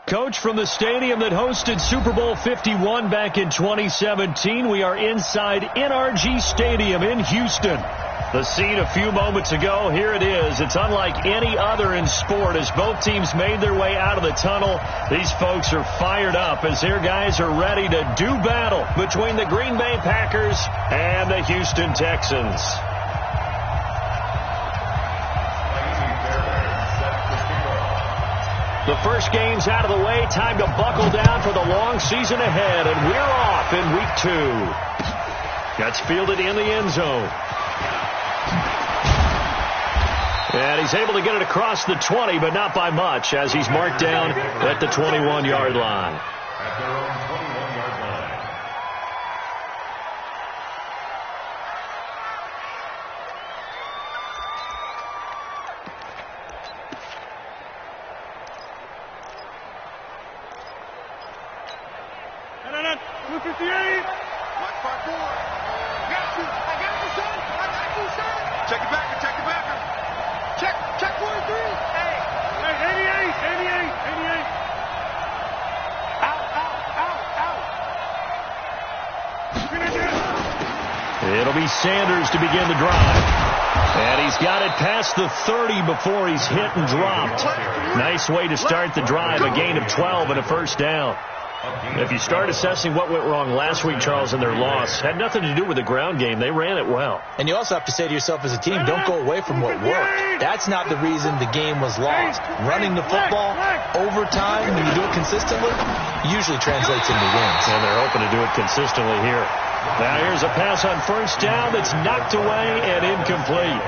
Coach, from the stadium that hosted Super Bowl 51 back in 2017, we are inside NRG Stadium in Houston. The scene a few moments ago, here it is. It's unlike any other in sport as both teams made their way out of the tunnel. These folks are fired up as their guys are ready to do battle between the Green Bay Packers and the Houston Texans. The first game's out of the way. Time to buckle down for the long season ahead. And we're off in week 2. That's fielded in the end zone. And he's able to get it across the 20, but not by much, as he's marked down at the 21-yard line. At their own 21-yard line. Check it back, check it back. Check 1 3. Hey, 88. Out. It'll be Sanders to begin the drive. And he's got it past the 30 before he's hit and dropped. Nice way to start the drive, a gain of 12 and a first down. If you start assessing what went wrong last week, Charles, in their loss, had nothing to do with the ground game. They ran it well. And you also have to say to yourself as a team, don't go away from what worked. That's not the reason the game was lost. Running the football over time, when you do it consistently, usually translates into wins. And they're hoping to do it consistently here. Now here's a pass on first down that's knocked away and incomplete.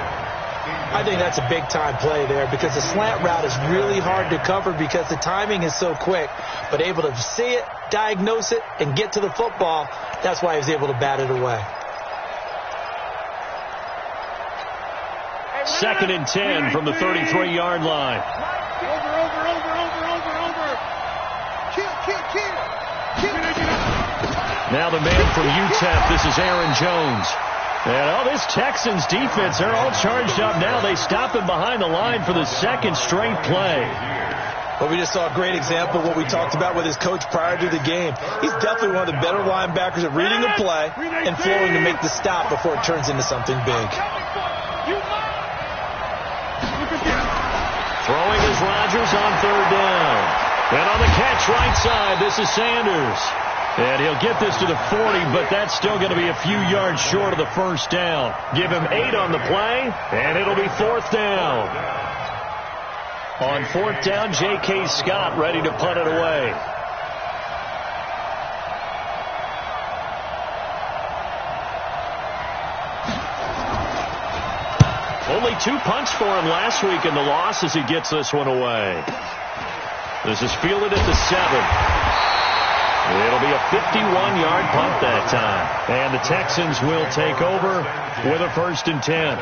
I think that's a big-time play there because the slant route is really hard to cover because the timing is so quick. But able to see it, diagnose it, and get to the football, that's why he was able to bat it away. 2nd and 10 from the 33-yard line. Now the man from UTEP, this is Aaron Jones. And this Texans defense, they're all charged up now. They stop him behind the line for the second straight play. Well, we just saw a great example of what we talked about with his coach prior to the game. He's definitely one of the better linebackers at reading the play and flowing to make the stop before it turns into something big. Throwing is Rodgers on 3rd down. And on the catch right side, this is Sanders. And he'll get this to the 40, but that's still going to be a few yards short of the first down. Give him 8 on the play, and it'll be 4th down. On 4th down, J.K. Scott ready to punt it away. Only 2 punts for him last week in the loss as he gets this one away. This is fielded at the 7. It'll be a 51-yard punt that time. And the Texans will take over with a 1st and 10.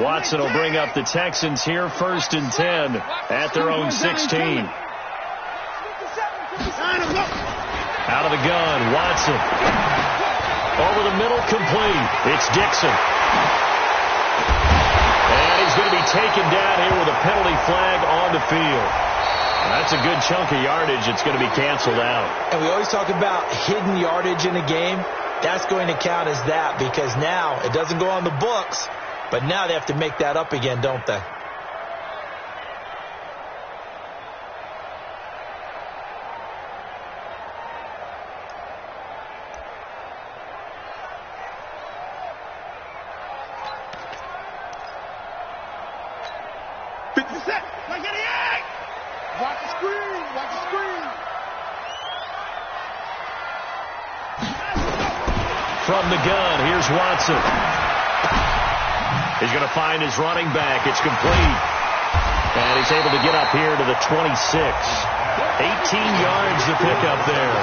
Watson will bring up the Texans here, 1st and 10 at their own 16. Out of the gun, Watson. Over the middle, complete. It's Dixon. And he's going to be taken down here with a penalty flag on the field. That's a good chunk of yardage. It's going to be canceled out. And we always talk about hidden yardage in a game. That's going to count as that because now it doesn't go on the books, but now they have to make that up again, don't they? From the gun, here's Watson. He's going to find his running back. It's complete. And he's able to get up here to the 26. 18 yards to pick up there.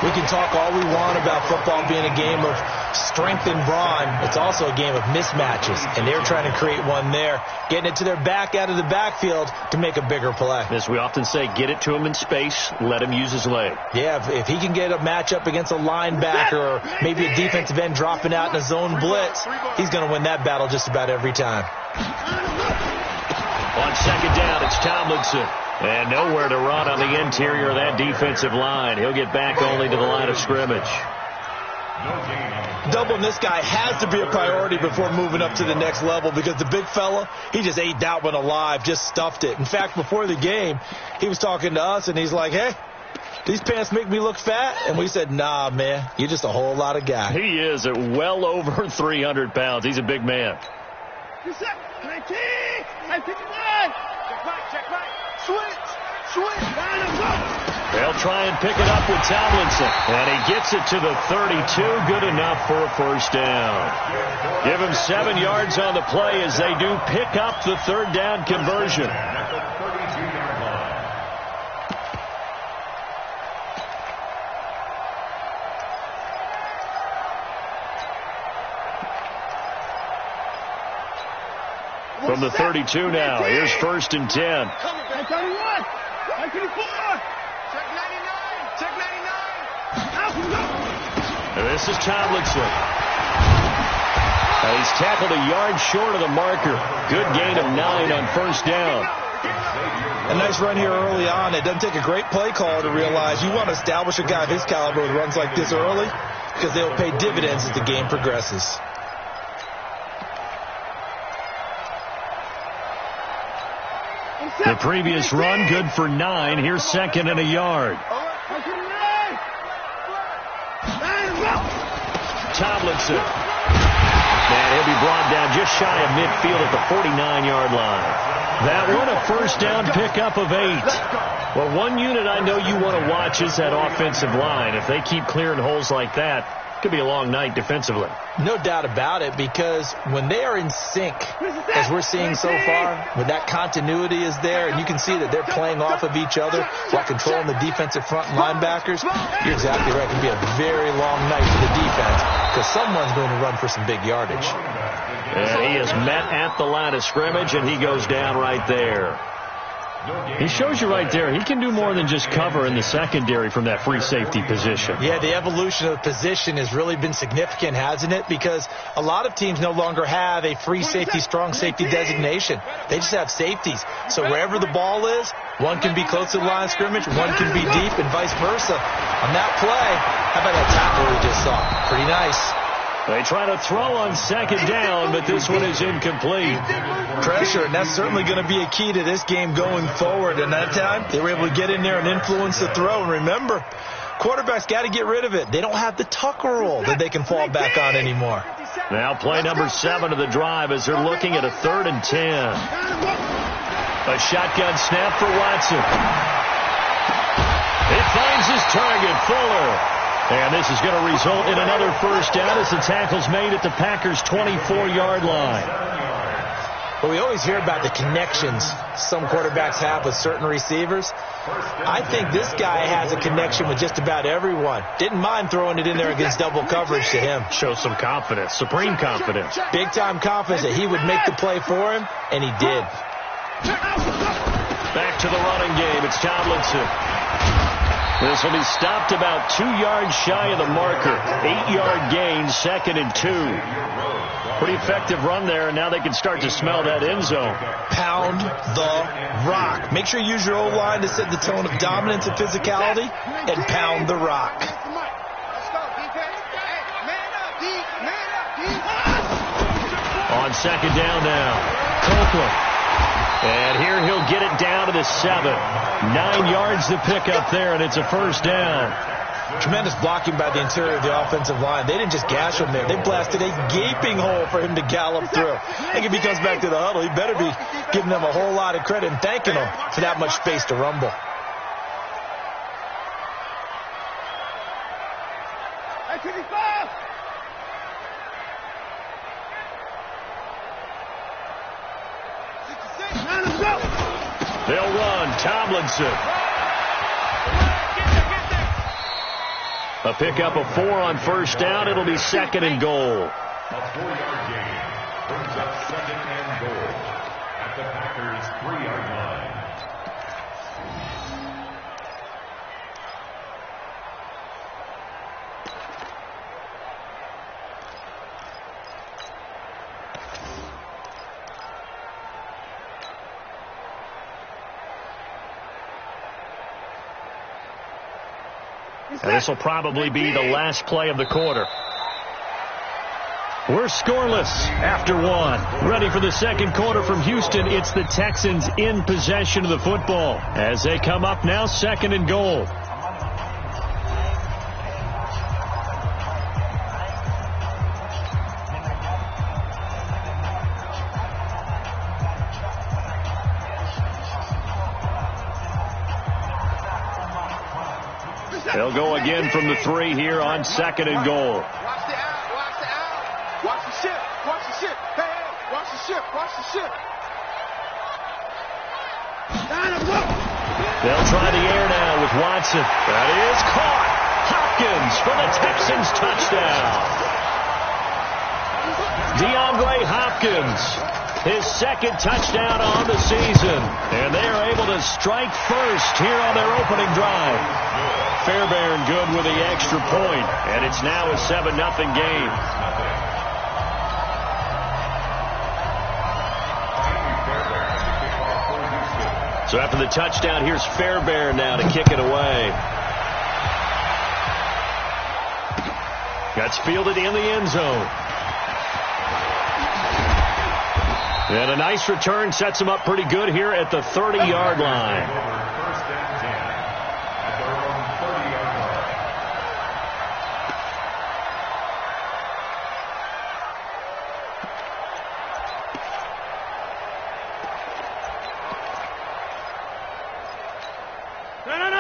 We can talk all we want about football being a game of strength and brawn. It's also a game of mismatches, and they're trying to create one there, getting it to their back out of the backfield to make a bigger play. As we often say, get it to him in space, let him use his leg. Yeah, if he can get a matchup against a linebacker or maybe a defensive end dropping out in a zone blitz, he's going to win that battle just about every time. On second down, it's Tomlinson. And nowhere to run on the interior of that defensive line. He'll get back only to the line of scrimmage. Doubling this guy has to be a priority before moving up to the next level because the big fella, he just ate that one alive, just stuffed it. In fact, before the game, he was talking to us, and he's like, hey, these pants make me look fat? And we said, nah, man, you're just a whole lot of guy. He is at well over 300 pounds. He's a big man. Check back. Switch. They'll try and pick it up with Tomlinson. And he gets it to the 32. Good enough for a first down. Give him 7 yards on the play as they do pick up the third down conversion. From the 32 now, here's 1st and 10. I 31. I 24. Check 99. Check 99. And this is Tomlinson. He's tackled a yard short of the marker. Good gain of 9 on first down. A nice run here early on. It doesn't take a great play call to realize you want to establish a guy of his caliber with runs like this early because they'll pay dividends as the game progresses. The previous run, good for 9. Here's 2nd and a yard. Tomlinson. And he'll be brought down just shy of midfield at the 49-yard line. That one, a first down pickup of 8. Well, one unit I know you want to watch is that offensive line. If they keep clearing holes like that, it could be a long night defensively. No doubt about it, because when they are in sync, as we're seeing so far, when that continuity is there, and you can see that they're playing off of each other while controlling the defensive front and linebackers, you're exactly right. It can be a very long night for the defense because someone's going to run for some big yardage. And he is met at the line of scrimmage, and he goes down right there. He shows you right there, he can do more than just cover in the secondary from that free safety position. Yeah, the evolution of the position has really been significant, hasn't it? Because a lot of teams no longer have a free safety, strong safety designation. They just have safeties. So wherever the ball is, one can be close to the line of scrimmage, one can be deep, and vice versa. On that play, how about that tackle we just saw? Pretty nice. They try to throw on second down, but this one is incomplete. Pressure, and that's certainly going to be a key to this game going forward. And that time, they were able to get in there and influence the throw. And remember, quarterbacks got to get rid of it. They don't have the tucker roll that they can fall back on anymore. Now play number 7 of the drive as they're looking at a 3rd and 10. A shotgun snap for Watson. It finds his target, Fuller. And this is going to result in another first down as the tackle's made at the Packers' 24-yard line. Well, we always hear about the connections some quarterbacks have with certain receivers. I think this guy has a connection with just about everyone. Didn't mind throwing it in there against double coverage to him. Shows some confidence, supreme confidence. Big-time confidence that he would make the play for him, and he did. Back to the running game. It's Tomlinson. This will be stopped about 2 yards shy of the marker. 8-yard gain, 2nd and 2. Pretty effective run there, and now they can start to smell that end zone. Pound the rock. Make sure you use your O-line to set the tone of dominance and physicality, and pound the rock. On second down now, Copeland. And here he'll get it down to the 7. 9 yards to pick up there, and it's a first down. Tremendous blocking by the interior of the offensive line. They didn't just gash him there. They blasted a gaping hole for him to gallop through. I think if he comes back to the huddle, he better be giving them a whole lot of credit and thanking them for that much space to rumble. They'll run. Tomlinson. A pickup of 4 on first down. It'll be 2nd and goal. A 4-yard gain brings up 2nd and goal at the Packers' 3-yard line. And this will probably be the last play of the quarter. We're scoreless after 1. Ready for the second quarter from Houston. It's the Texans in possession of the football as they come up now 2nd and goal. They'll go again from the 3 here on 2nd and goal. Watch the out, watch the out. Watch the ship, watch the ship. Hey, hey, watch the ship, watch the ship. They'll try the air now with Watson. That is caught. Hopkins for the Texans touchdown. DeAndre Hopkins, his 2nd touchdown on the season. And they are able to strike first here on their opening drive. Fairbairn good with the extra point, and it's now a 7-0 game. So after the touchdown, here's Fairbairn now to kick it away. That's fielded in the end zone. And a nice return sets him up pretty good here at the 30-yard line.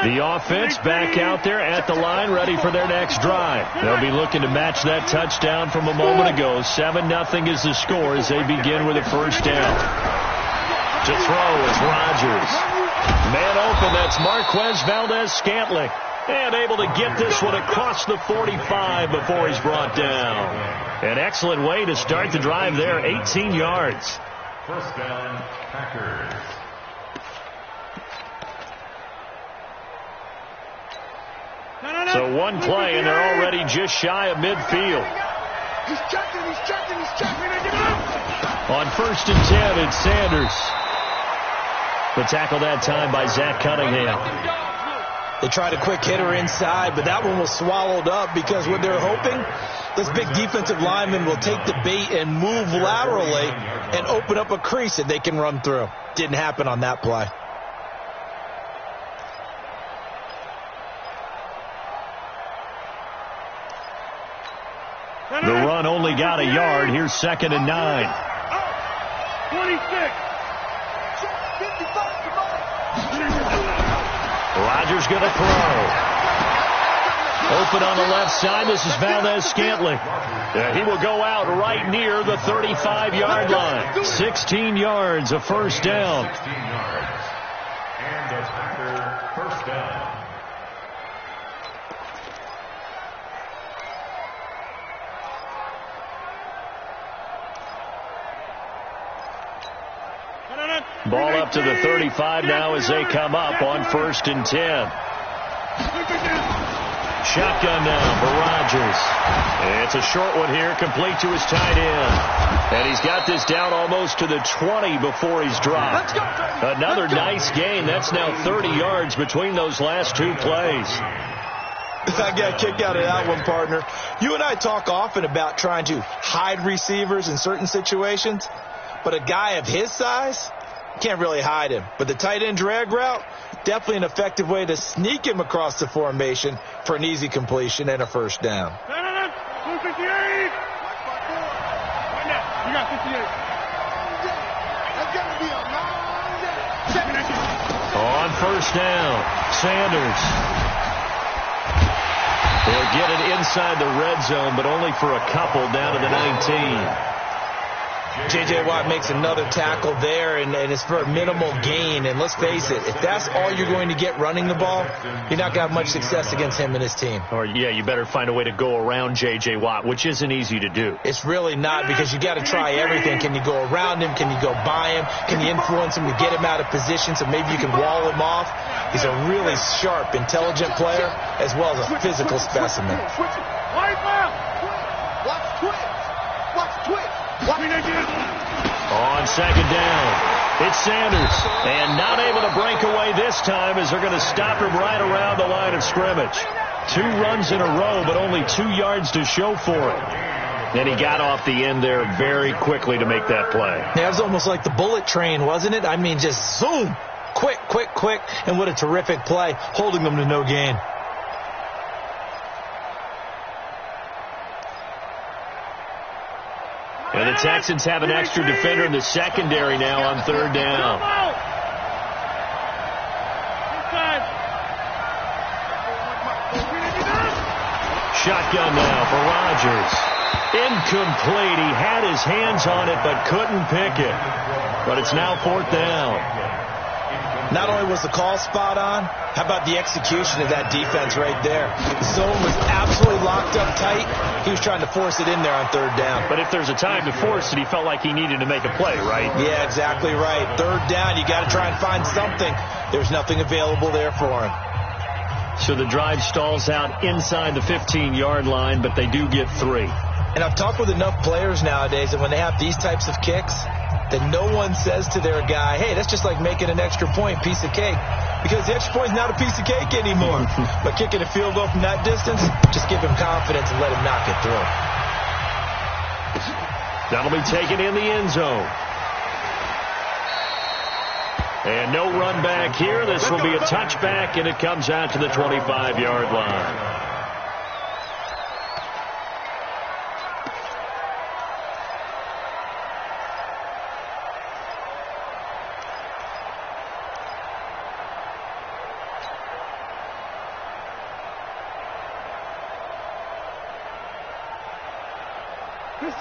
The offense back out there at the line, ready for their next drive. They'll be looking to match that touchdown from a moment ago. 7-0 is the score as they begin with a first down. To throw is Rodgers. Man open, that's Marquez Valdez-Scantling. And able to get this one across the 45 before he's brought down. An excellent way to start the drive there, 18 yards. First down, Packers. So one play, and they're already just shy of midfield. He's checking. On 1st and 10, it's Sanders. The tackle that time by Zach Cunningham. They tried a quick hitter inside, but that one was swallowed up because what they're hoping, this big defensive lineman will take the bait and move laterally and open up a crease that they can run through. Didn't happen on that play. The run only got a yard. Here's 2nd and 9. 26. Rodgers going to throw. Open on the left side. This is Valdez-Scantling. He will go out right near the 35-yard line. 16 yards, a first down. 16 yards. And the Packer first down. Ball up to the 35 now as they come up on 1st and 10. Shotgun now for Rodgers. It's a short one here, complete to his tight end. And he's got this down almost to the 20 before he's dropped. Another nice gain. That's now 30 yards between those last 2 plays. I got a kick out of that one, partner. You and I talk often about trying to hide receivers in certain situations, but a guy of his size can't really hide him. But the tight end drag route, definitely an effective way to sneak him across the formation for an easy completion and a first down. 258. You got 58. That's got to be a long day. On first down, Sanders. They'll get it inside the red zone, but only for a couple down to the 19. J.J. Watt makes another tackle there, and it's for a minimal gain. And let's face it, if that's all you're going to get running the ball, you're not going to have much success against him and his team. Or, yeah, you better find a way to go around J.J. Watt, which isn't easy to do. It's really not, because you got to try everything. Can you go around him? Can you go by him? Can you influence him to get him out of position so maybe you can wall him off? He's a really sharp, intelligent player, as well as a physical specimen. On second down, it's Sanders, and not able to break away this time as they're going to stop him right around the line of scrimmage. 2 runs in a row, but only 2 yards to show for it. And he got off the end there very quickly to make that play. Yeah, it was almost like the bullet train, wasn't it? I mean, just zoom, quick, and what a terrific play, holding them to no gain. And the Texans have an extra defender in the secondary now on third down. Shotgun now for Rodgers. Incomplete. He had his hands on it but couldn't pick it. But it's now fourth down. Not only was the call spot on, how about the execution of that defense right there? The zone was absolutely locked up tight. He was trying to force it in there on third down. But if there's a time to force it, he felt like he needed to make a play, right? Yeah, exactly right. Third down, you got to try and find something. There's nothing available there for him. So the drive stalls out inside the 15-yard line, but they do get 3. And I've talked with enough players nowadays that when they have these types of kicks, that no one says to their guy, hey, that's just like making an extra point, piece of cake. Because the extra point's not a piece of cake anymore. But kicking a field goal from that distance, just give him confidence and let him knock it through. That'll be taken in the end zone. And no run back here. This will be a touchback, and it comes out to the 25-yard line.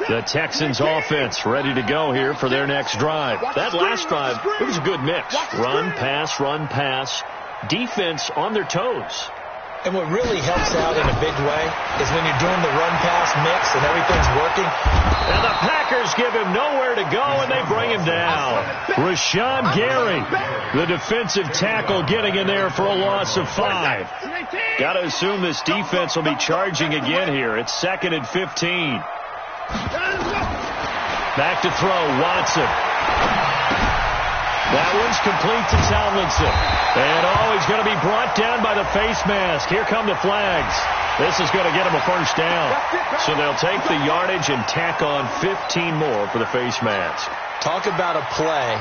The Texans offense ready to go here for their next drive. That last drive, it was a good mix. Run, pass, defense on their toes. And what really helps out in a big way is when you're doing the run-pass mix and everything's working. And the Packers give him nowhere to go, and they bring him down. Rashawn Gary, the defensive tackle, getting in there for a loss of 5. Got to assume this defense will be charging again here. It's 2nd and 15. Back to throw, Watson. That one's complete to Tomlinson. And he's going to be brought down by the face mask. Here come the flags. This is going to get him a first down. So they'll take the yardage and tack on 15 more for the face mask. Talk about a play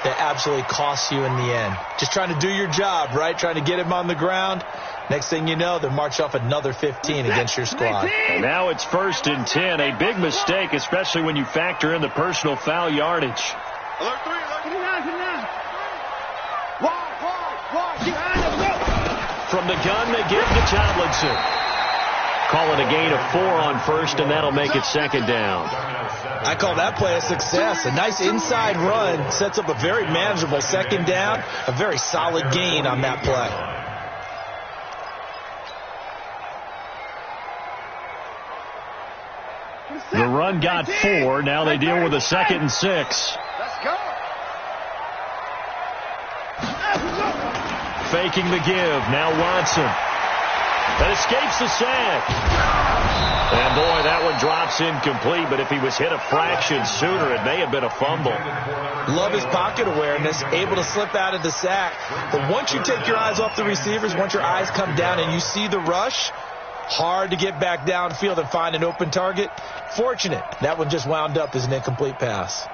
that absolutely costs you in the end. Just trying to do your job, right? Trying to get him on the ground. Next thing you know, they'll march off another 15 against your squad. And now it's 1st and 10. A big mistake, especially when you factor in the personal foul yardage. From the gun, they give to Tomlinson. Call it a gain of 4 on first, and that'll make it 2nd down. I call that play a success. A nice inside run sets up a very manageable 2nd down. A very solid gain on that play. The run got 4. Now they deal with a 2nd and 6. Let's go. Faking the give. Now Watson. That escapes the sack. And boy, that one drops incomplete, but if he was hit a fraction sooner, it may have been a fumble. Love his pocket awareness, able to slip out of the sack. But once you take your eyes off the receivers, once your eyes come down and you see the rush, hard to get back downfield and find an open target. Fortunate, that one just wound up as an incomplete pass.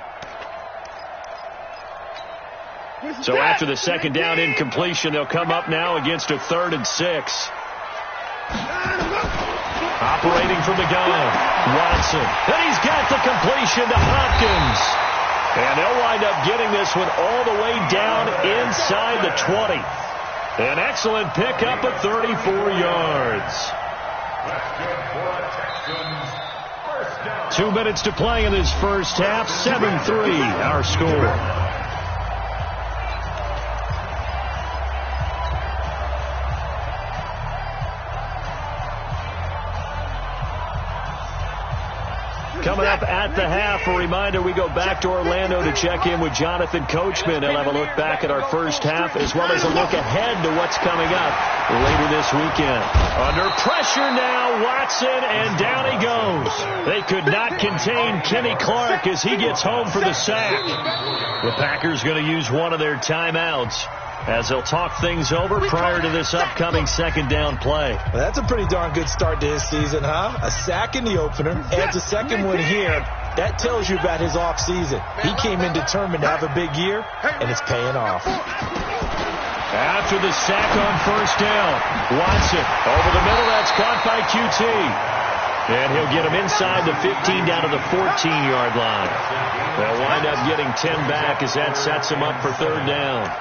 So after the 2nd down incompletion, they'll come up now against a 3rd and 6. Operating from the gun, Watson. And he's got the completion to Hopkins. And they'll wind up getting this one all the way down inside the 20. An excellent pickup of 34 yards. That's good for a Texans first 2 minutes to play in this first half. 7-3 our score. Coming up at the half, a reminder, we go back to Orlando to check in with Jonathan Coachman. He'll have a look back at our first half as well as a look ahead to what's coming up later this weekend. Under pressure now, Watson, and down he goes. They could not contain Kenny Clark as he gets home for the sack. The Packers going to use one of their timeouts as they'll talk things over prior to this upcoming second down play. Well, that's a pretty darn good start to his season, huh? A sack in the opener, adds a second one here. That tells you about his offseason. He came in determined to have a big year, and it's paying off. After the sack on first down, Watson over the middle. That's caught by QT. And he'll get him inside the 15 down to the 14-yard line. They'll wind up getting 10 back as that sets him up for third down.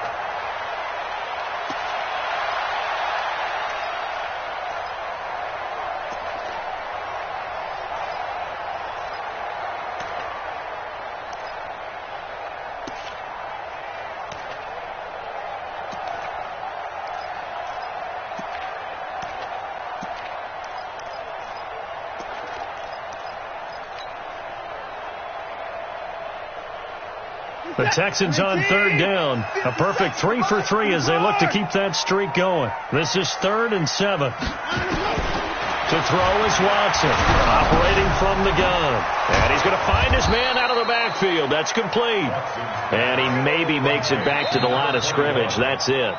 The Texans on third down. A perfect 3 for 3 as they look to keep that streak going. This is 3rd and 7. To throw is Watson, operating from the gun. And he's going to find his man out of the backfield. That's complete. And he maybe makes it back to the line of scrimmage. That's it.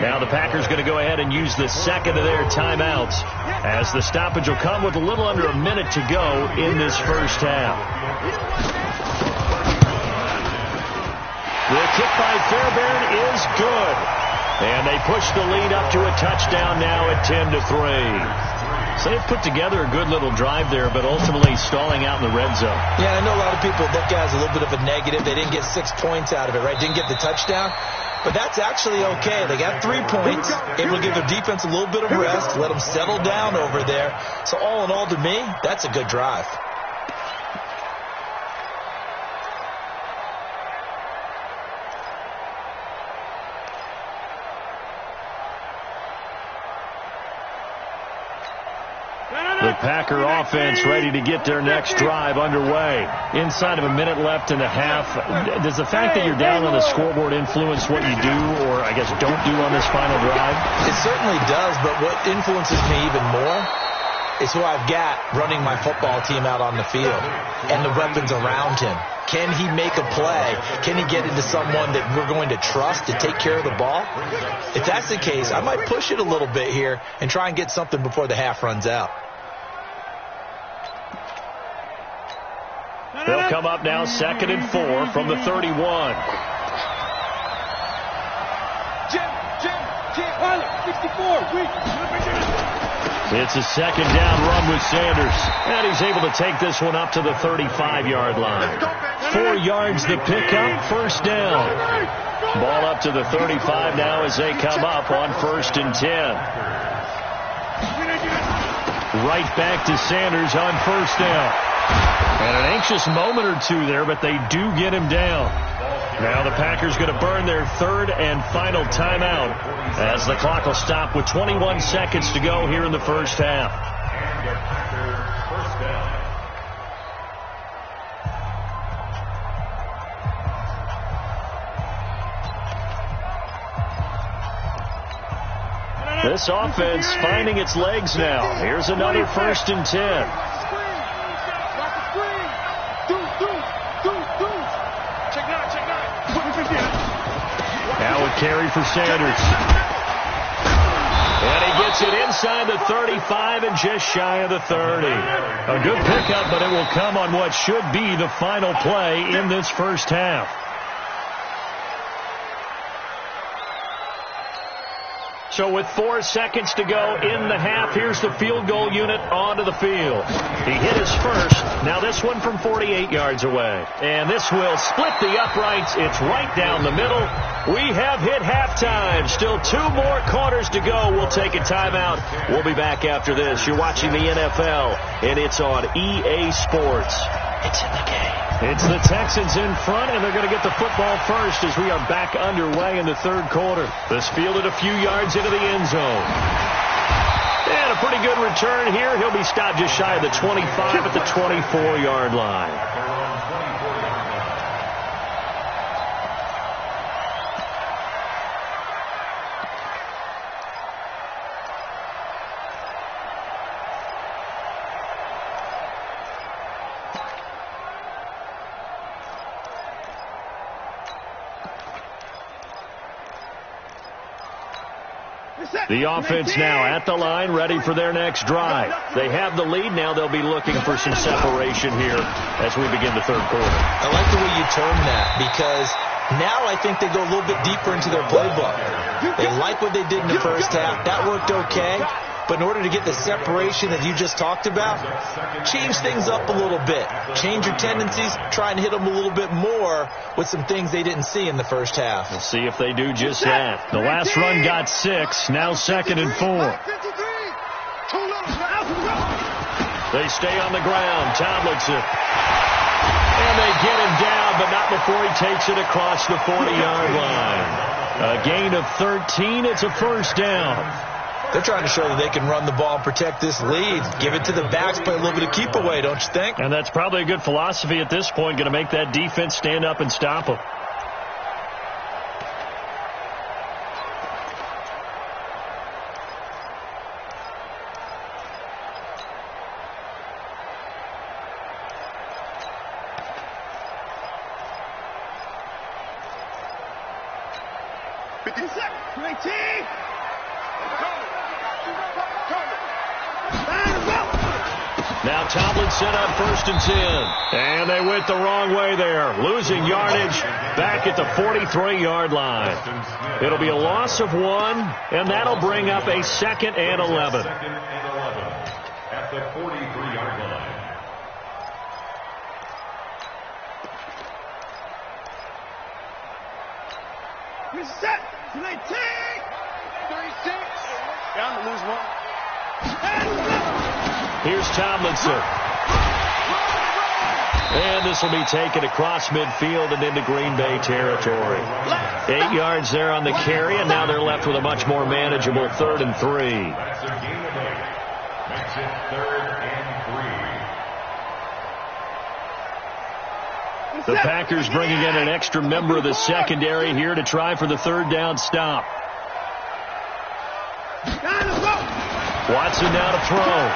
Now the Packers going to go ahead and use the second of their timeouts as the stoppage will come with a little under a minute to go in this first half. The kick by Fairbairn is good. And they push the lead up to a touchdown now at 10-3. So they've put together a good little drive there, but ultimately stalling out in the red zone. Yeah, I know a lot of people look at it as a little bit of a negative. They didn't get 6 points out of it, right? Didn't get the touchdown. But that's actually okay. They got 3 points, able to give their defense a little bit of rest, let them settle down over there. So all in all, to me, that's a good drive. The Packer offense ready to get their next drive underway. Inside of a minute left in the half, does the fact that you're down on the scoreboard influence what you do or, I guess, don't do on this final drive? It certainly does, but what influences me even more is who I've got running my football team out on the field and the weapons around him. Can he make a play? Can he get into someone that we're going to trust to take care of the ball? If that's the case, I might push it a little bit here and try and get something before the half runs out. They'll come up now 2nd and 4 from the 31. It's a second down run with Sanders. And he's able to take this one up to the 35-yard line. 4 yards the pickup, first down. Ball up to the 35 now as they come up on 1st and 10. Right back to Sanders on first down. And an anxious moment or two there, but they do get him down. Now the Packers going to burn their 3rd and final timeout as the clock will stop with 21 seconds to go here in the first half. And the Packers first down. This offense finding its legs now. Here's another 1st and 10. Now a carry for Sanders. And he gets it inside the 35 and just shy of the 30. A good pickup, but it will come on what should be the final play in this first half. So with 4 seconds to go in the half, here's the field goal unit onto the field. He hit his first. Now this one from 48 yards away. And this will split the uprights. It's right down the middle. We have hit halftime. Still 2 more quarters to go. We'll take a timeout. We'll be back after this. You're watching the NFL, and it's on EA Sports. It's in the game. It's the Texans in front, and they're going to get the football first as we are back underway in the third quarter. This fielded a few yards into the end zone. And a pretty good return here. He'll be stopped just shy of the 25 at the 24-yard line. The offense now at the line, ready for their next drive. They have the lead. Now they'll be looking for some separation here as we begin the third quarter. I like the way you term that, because now I think they go a little bit deeper into their playbook. They like what they did in the first half. That worked okay. But in order to get the separation that you just talked about, change things up a little bit. Change your tendencies. Try and hit them a little bit more with some things they didn't see in the first half. We'll see if they do just that. The last run got 6. Now 2nd and 4. They stay on the ground. Tomlinson. And they get him down, but not before he takes it across the 40-yard line. A gain of 13. It's a first down. They're trying to show that they can run the ball and protect this lead. Give it to the backs, play a little bit of keep away, don't you think? And that's probably a good philosophy at this point, going to make that defense stand up and stop them. Now Tomlinson on 1st and 10. And they went the wrong way there. Losing yardage back at the 43-yard line. It'll be a loss of 1, and that'll bring up a 2nd and 11. At the 43-yard line. Reset. 19. 36. Down to lose 1. Here's Tomlinson. And this will be taken across midfield and into Green Bay territory. 8 yards there on the carry, and now they're left with a much more manageable 3rd and 3. That's a gain of 8. Makes it 3rd and 3. The Packers bringing in an extra member of the secondary here to try for the 3rd down stop. Watson now to throw.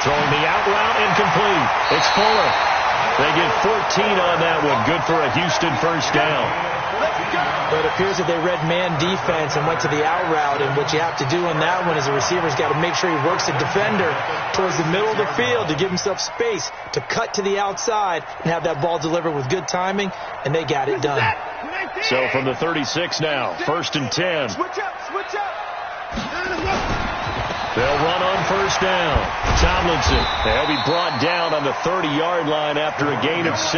Throwing the out route, incomplete. It's Fuller. They get 14 on that one. Good for a Houston first down. But it appears that they read man defense and went to the out route. And what you have to do on that one is the receiver's got to make sure he works the defender towards the middle of the field to give himself space to cut to the outside and have that ball delivered with good timing. And they got it done. So from the 36 now, 1st and 10. Switch up. They'll run on 1st down. Tomlinson. They'll be brought down on the 30-yard line after a gain of 6.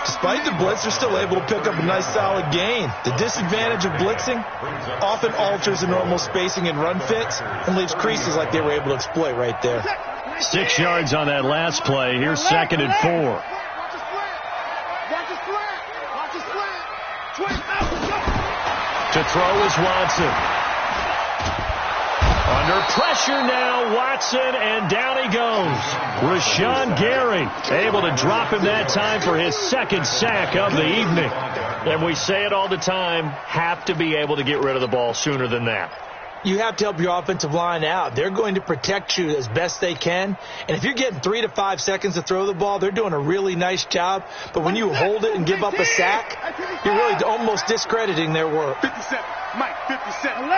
Despite the blitz, they're still able to pick up a nice solid gain. The disadvantage of blitzing often alters the normal spacing and run fits and leaves creases like they were able to exploit right there. 6 yards on that last play. Here's 2nd and 4. To throw is Watson. Under pressure now, Watson, and down he goes. Rashawn Gary able to drop him that time for his 2nd sack of the evening. And we say it all the time, have to be able to get rid of the ball sooner than that. You have to help your offensive line out. They're going to protect you as best they can. And if you're getting 3 to 5 seconds to throw the ball, they're doing a really nice job. But when you hold it and give up a sack, you're really almost discrediting their work. 57. Mike, 57.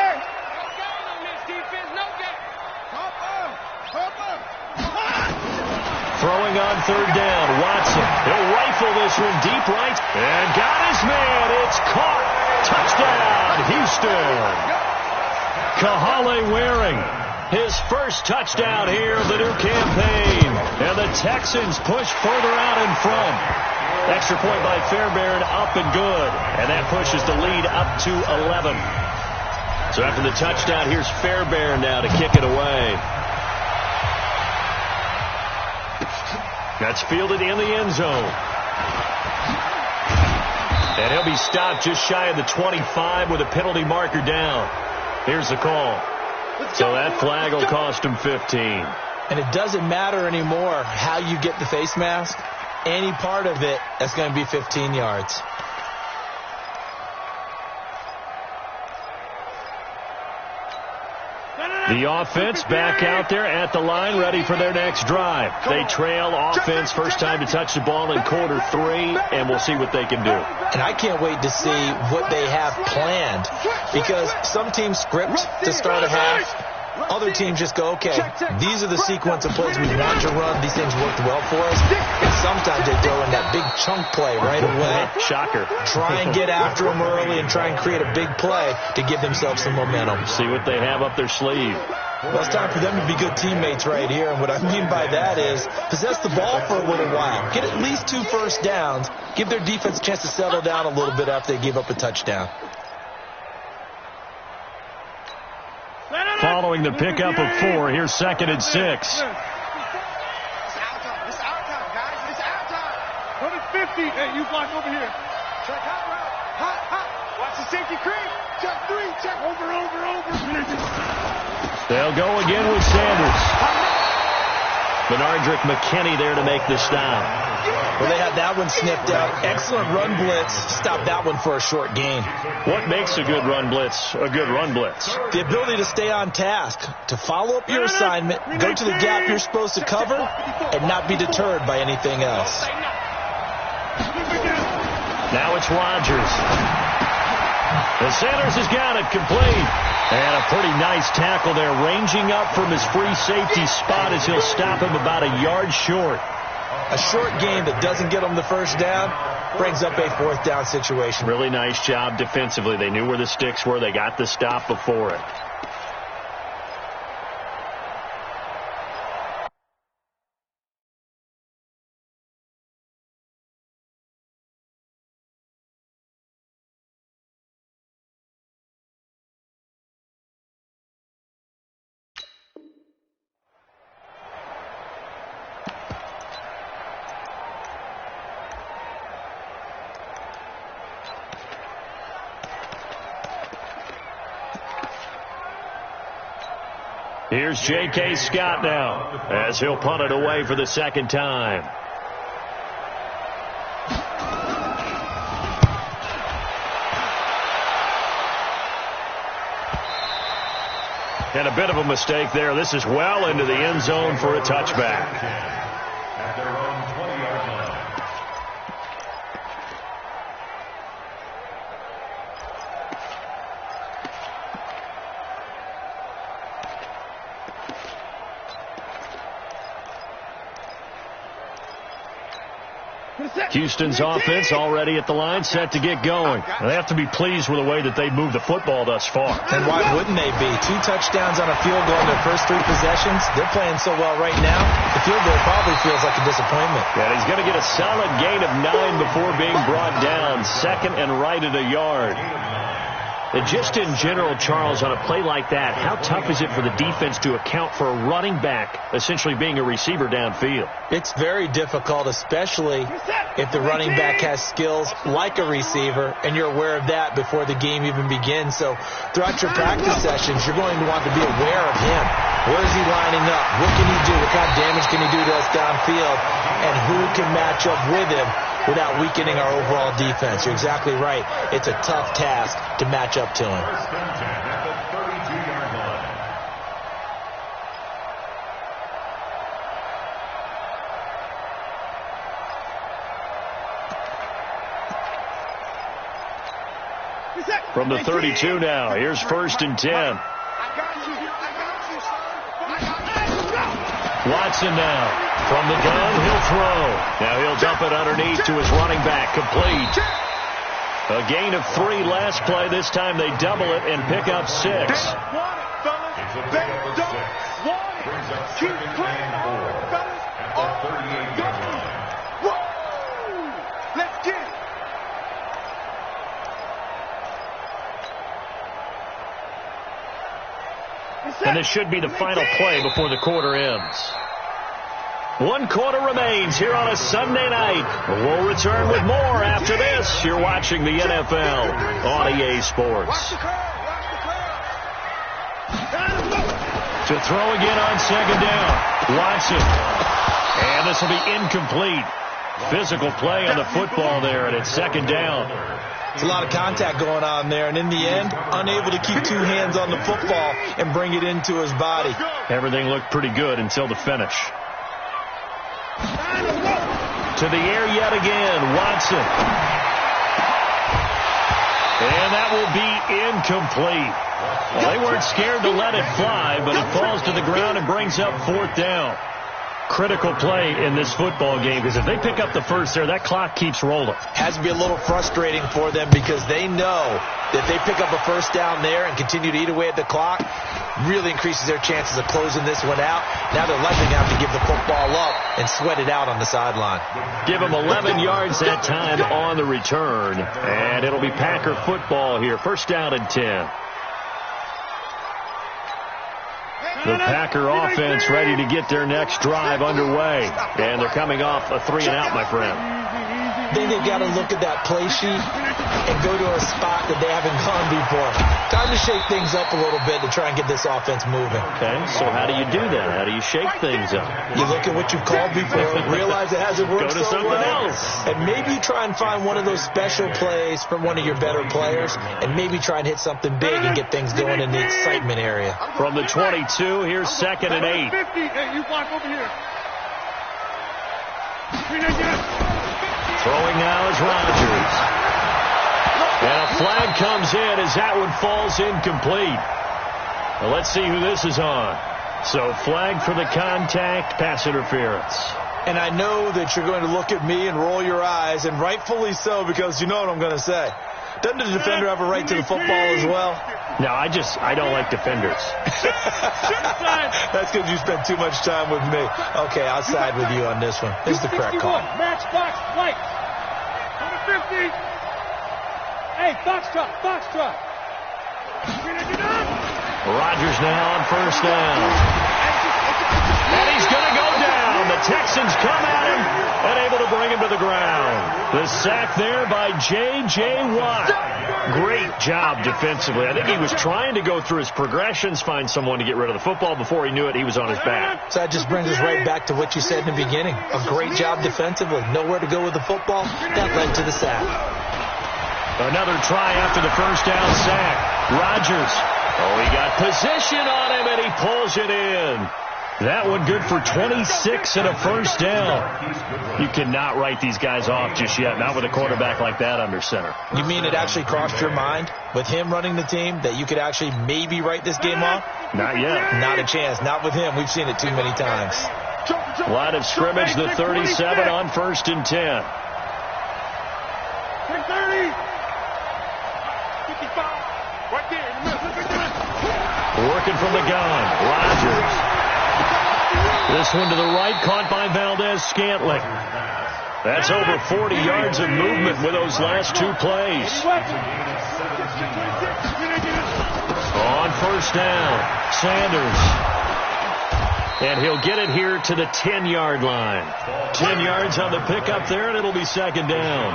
Throwing on 3rd down, Watson. He'll rifle this one deep right. And got his man. It's caught. Touchdown, Houston. Kahale Waring, his first touchdown here of the new campaign. And the Texans push further out in front. Extra point by Fairbairn, up and good. And that pushes the lead up to 11. So after the touchdown, here's Fairbairn now to kick it away. That's fielded in the end zone. And he'll be stopped just shy of the 25 with a penalty marker down. Here's the call. So that flag will cost him 15. And it doesn't matter anymore how you get the face mask. Any part of it, that's going to be 15 yards. The offense back out there at the line, ready for their next drive. They trail offense, first time to touch the ball in quarter 3, and we'll see what they can do. And I can't wait to see what they have planned, because some teams script to start a half. Other teams just go, okay, these are the sequence of plays we want to run. These things worked well for us. And sometimes they throw in that big chunk play right away. Shocker. Try and get after them early and try and create a big play to give themselves some momentum. See what they have up their sleeve. Well, it's time for them to be good teammates right here. And what I mean by that is possess the ball for a little while. Get at least 2 first downs. Give their defense a chance to settle down a little bit after they give up a touchdown. Following the pickup of 4, here's 2nd and 6. It's our time. It's our time, guys. It's our time. Number 50. Hey, you block over here. Check hot route. Hot. Watch the safety creep. Check 3. Check over. They'll go again with Sanders. Benardrick McKinney there to make the stop. Well, they had that one sniffed out. Excellent run blitz. Stop that one for a short gain. What makes a good run blitz a good run blitz? The ability to stay on task, to follow up your assignment, go to the gap you're supposed to cover, and not be deterred by anything else. Now it's Rodgers. And Sanders has got it complete. And a pretty nice tackle there, ranging up from his free safety spot as he'll stop him about a yard short. A short gain that doesn't get him the first down brings up a 4th down situation. Really nice job defensively. They knew where the sticks were. They got the stop before it. Here's J.K. Scott now as he'll punt it away for the 2nd time. And a bit of a mistake there. This is well into the end zone for a touchback. At their own 20-yard line. Houston's offense already at the line, set to get going. They have to be pleased with the way that they've moved the football thus far. And why wouldn't they be? 2 touchdowns on a field goal in their first 3 possessions. They're playing so well right now, the field goal probably feels like a disappointment. And he's going to get a solid gain of 9 before being brought down. 2nd and right at a yard. And just in general, Charles, on a play like that, how tough is it for the defense to account for a running back essentially being a receiver downfield? It's very difficult, especially if the running back has skills like a receiver, and you're aware of that before the game even begins. So throughout your practice sessions, you're going to want to be aware of him. Where is he lining up? What can he do? What kind of damage can he do to us downfield? And who can match up with him without weakening our overall defense? You're exactly right. It's a tough task to match up to him. First and 10 at the 32-yard line. From the 32 now, here's 1st and 10. Watson now. From the gun, he'll throw. Now he'll dump it underneath to his running back, complete. A gain of 3 last play. This time they double it and pick up 6. They don't want it, fellas. They don't want it. Keep playing on, fellas. All done. Woo! Let's get it. And this should be the final play before the quarter ends. 1 quarter remains here on a Sunday night. We'll return with more after this. You're watching the NFL on EA Sports. To throw again on second down. Watson. And this will be incomplete. Physical play on the football there, and it's second down. There's a lot of contact going on there, and in the end, unable to keep 2 hands on the football and bring it into his body. Everything looked pretty good until the finish. To the air yet again, Watson. And that will be incomplete. Well, they weren't scared to let it fly, but it falls to the ground and brings up 4th down. Critical play in this football game, because if they pick up the first there, that clock keeps rolling. Has to be a little frustrating for them because they know that if they pick up a first down there and continue to eat away at the clock, really increases their chances of closing this one out. Now they're likely to have to give the football up and sweat it out on the sideline. Give them 11 yards that time on the return, and it'll be Packer football here. First down and 10. The Packer offense ready to get their next drive underway. And they're coming off a 3-and-out, my friend. Then they've got to look at that play sheet and go to a spot that they haven't gone before. Time to shake things up a little bit to try and get this offense moving. Okay, so how do you do that? How do you shake things up? You look at what you've called before, realize it hasn't worked so so well, else. And maybe try and find one of those special plays from one of your better players, and maybe try and hit something big and get things going in the excitement area. From the 22, here's 2nd and 8. Hey, you block over here. Throwing now is Rodgers. And a flag comes in as that one falls incomplete. Well, let's see who this is on. So flag for the contact, pass interference. And I know that you're going to look at me and roll your eyes, and rightfully so, because you know what I'm going to say. Doesn't the defender have a right to the football as well? No, I don't like defenders. That's because you spent too much time with me. Okay, I'll side with you on this one. This is the correct call. Match box, white. 150. Hey, box truck. Rodgers now on first down. And he's going to go down. The Texans come at him and able to bring him to the ground. The sack there by J.J. Watt. Great job defensively. I think he was trying to go through his progressions, find someone to get rid of the football. Before he knew it, he was on his back. So that just brings us right back to what you said in the beginning. A great job defensively. Nowhere to go with the football. That led to the sack. Another try after the first down sack. Rodgers. Oh, he got position on him, and he pulls it in. That one good for 26 and a first down. You cannot write these guys off just yet, not with a quarterback like that under center. You mean it actually crossed your mind with him running the team that you could actually maybe write this game off? Not yet. Not a chance. Not with him. We've seen it too many times. Line of scrimmage, the 37 on 1st and 10. 30. 55. Right there. Working from the gun. Rodgers. This one to the right, caught by Valdez-Scantling. That's over 40 yards of movement with those last 2 plays. On first down, Sanders. And he'll get it here to the 10-yard line. 10 yards on the pickup there, and it'll be second down.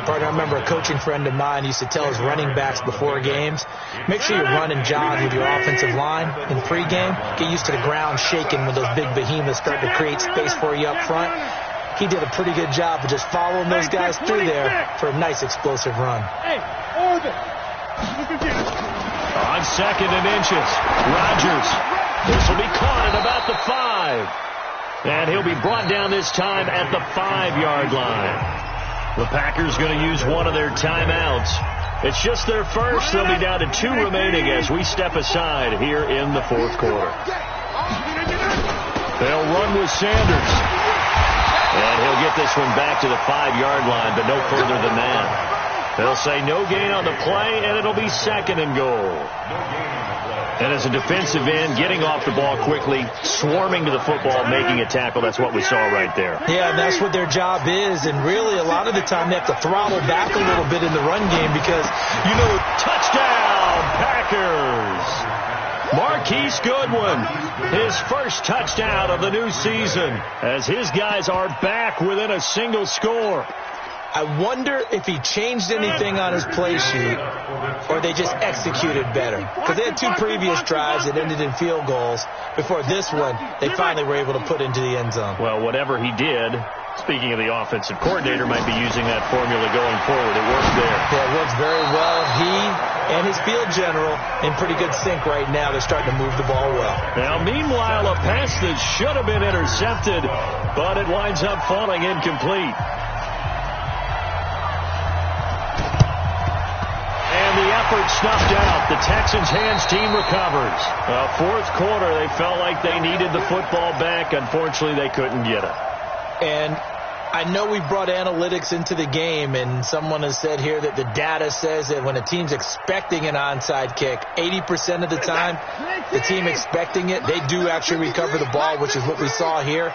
Partner, I remember a coaching friend of mine used to tell his running backs before games, make sure you run and jog with your offensive line in pregame. Get used to the ground shaking when those big behemoths start to create space for you up front. He did a pretty good job of just following those guys through there for a nice explosive run. Hey, Orbit. On 2nd and inches, Rodgers. This will be caught at about the 5. And he'll be brought down this time at the 5-yard line. The Packers going to use one of their timeouts. It's just their first. They'll be down to 2 remaining as we step aside here in the 4th quarter. They'll run with Sanders. And he'll get this one back to the 5-yard line, but no further than that. They'll say no gain on the play, and it'll be second and goal. And as a defensive end, getting off the ball quickly, swarming to the football, making a tackle, that's what we saw right there. Yeah, and that's what their job is. And really, a lot of the time, they have to throttle back a little bit in the run game because, touchdown, Packers! Marquise Goodwin, his first touchdown of the new season, as his guys are back within a single score. I wonder if he changed anything on his play sheet or they just executed better. Because they had 2 previous drives that ended in field goals. Before this one, they finally were able to put into the end zone. Well, whatever he did, speaking of the offensive coordinator, might be using that formula going forward. It worked there. Yeah, it works very well. He and his field general in pretty good sync right now. They're starting to move the ball well. Now, meanwhile, a pass that should have been intercepted, but it winds up falling incomplete. The effort snuffed out. The Texans' hands team recovers. Fourth quarter, they felt like they needed the football back. Unfortunately, they couldn't get it. And I know we brought analytics into the game, and someone has said here that the data says that when a team's expecting an onside kick, 80% of the time, the team expecting it, they do actually recover the ball, which is what we saw here.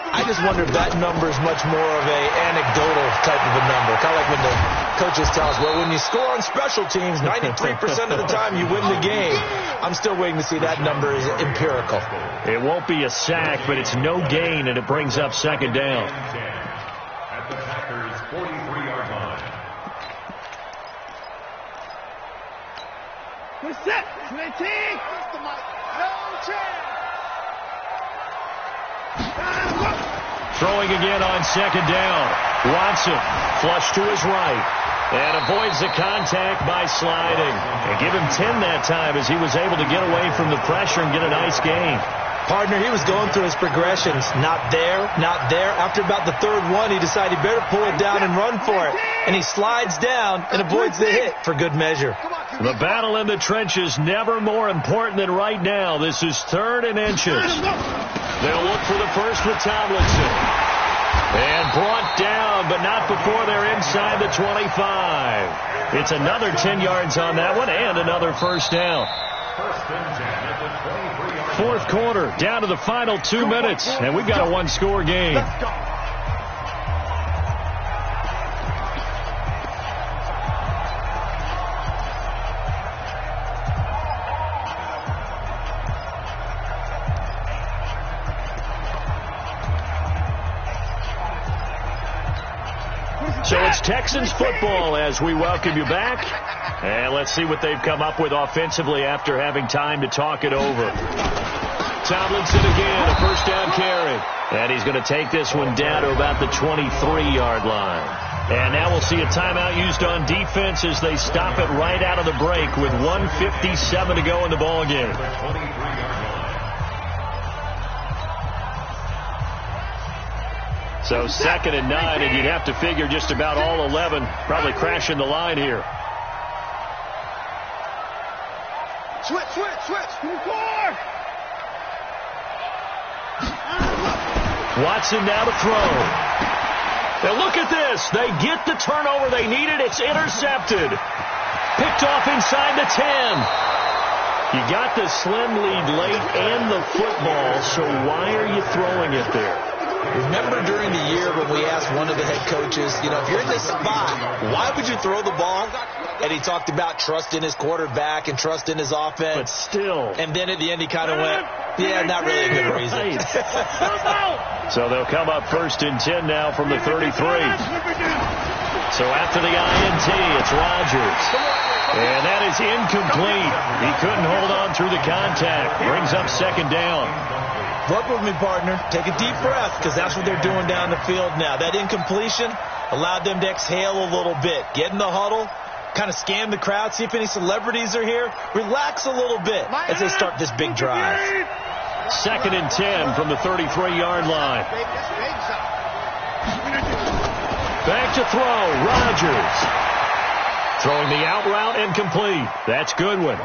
I just wonder if that number is much more of a anecdotal type of a number. Kind of like when the coaches tell us, well, when you score on special teams, 93% of the time you win the game. I'm still waiting to see that number is empirical. It won't be a sack, but it's no gain, and it brings up second down. At the Packers' 43-yard line. We're set. 20. No chance. Throwing again on second down. Watson flush to his right and avoids the contact by sliding. And give him 10 that time as he was able to get away from the pressure and get a nice gain. Partner, he was going through his progressions. Not there, not there. After about the third one, he decided he better pull it down and run for it. And he slides down and avoids the hit for good measure. The battle in the trenches never more important than right now. This is 3rd and inches. They'll look for the first with Tomlinson. And brought down, but not before they're inside the 25. It's another 10 yards on that one and another first down. Fourth quarter, down to the final 2 minutes, and we've got a one-score game. Let's go. So it's Texans football as we welcome you back. And let's see what they've come up with offensively after having time to talk it over. Tomlinson again, a first down carry. And he's going to take this one down to about the 23-yard line. And now we'll see a timeout used on defense as they stop it right out of the break with 1:57 to go in the ballgame. So 2nd and 9, and you'd have to figure just about all 11 probably crashing the line here. Switch. Watson now to throw. Now look at this. They get the turnover they needed. It's intercepted. Picked off inside the 10. You got the slim lead late and the football, so why are you throwing it there? Remember during the year when we asked one of the head coaches, if you're in this spot, why would you throw the ball? And he talked about trust in his quarterback and trust in his offense. But still. And then at the end he kind of went, yeah, not really a good reason. So they'll come up 1st and 10 now from the 33. So after the INT, it's Rodgers. And that is incomplete. He couldn't hold on through the contact. Brings up 2nd down. Work with me, partner. Take a deep breath, because that's what they're doing down the field now. That incompletion allowed them to exhale a little bit. Get in the huddle, kind of scan the crowd, see if any celebrities are here. Relax a little bit as they start this big drive. 2nd and 10 from the 33-yard line. Back to throw, Rodgers. Throwing the out route incomplete. That's Goodwin.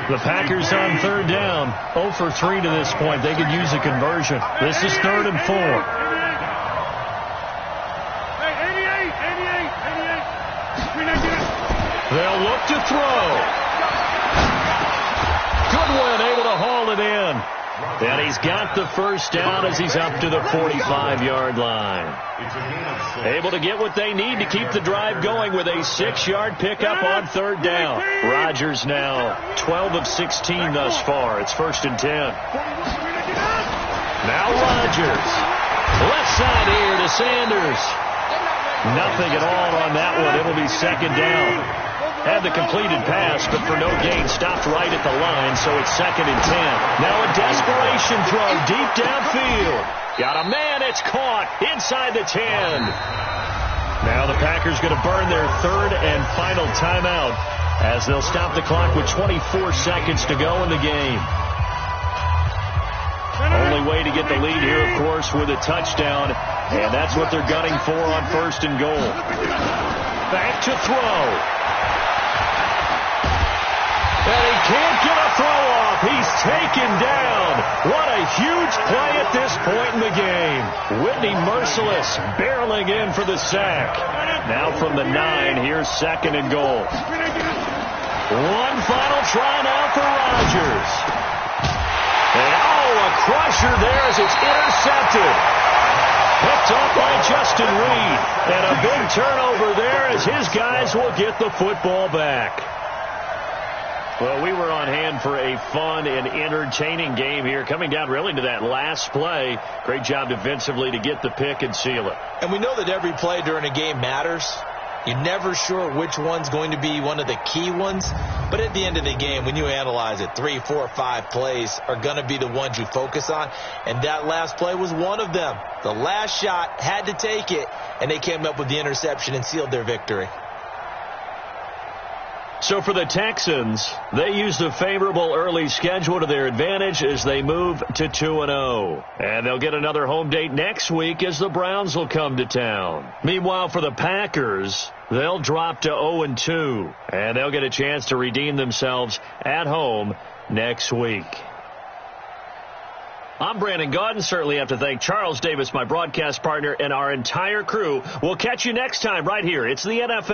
The Packers on 3rd down. 0 for 3 to this point. They could use a conversion. This is 3rd and 4. They'll look to throw. Goodwin able to haul it in. And he's got the first down as he's up to the 45-yard line. Able to get what they need to keep the drive going with a 6-yard pickup on third down. Rodgers now 12 of 16 thus far. It's 1st and 10. Now Rodgers. Left side here to Sanders. Nothing at all on that one. It'll be 2nd down. Had the completed pass, but for no gain, stopped right at the line, so it's 2nd and 10. Now a desperation throw deep downfield. Got a man, it's caught inside the 10. Now the Packers going to burn their 3rd and final timeout as they'll stop the clock with 24 seconds to go in the game. Only way to get the lead here, of course, with a touchdown, and that's what they're gunning for on 1st and goal. Back to throw. And he can't get a throw off. He's taken down. What a huge play at this point in the game. Whitney Merciless barreling in for the sack. Now from the 9, here's 2nd and goal. One final try now for Rodgers. And a crusher there as it's intercepted. Picked up by Justin Reed. And a big turnover there as his guys will get the football back. Well, we were on hand for a fun and entertaining game here, coming down really to that last play. Great job defensively to get the pick and seal it. And we know that every play during a game matters. You're never sure which one's going to be one of the key ones. But at the end of the game, when you analyze it, 3, 4, 5 plays are going to be the ones you focus on. And that last play was one of them. The last shot had to take it, and they came up with the interception and sealed their victory. So for the Texans, they used a favorable early schedule to their advantage as they move to 2-0. And they'll get another home date next week as the Browns will come to town. Meanwhile, for the Packers, they'll drop to 0-2. And they'll get a chance to redeem themselves at home next week. I'm Brandon Gaudin. Certainly have to thank Charles Davis, my broadcast partner, and our entire crew. We'll catch you next time right here. It's the NFL.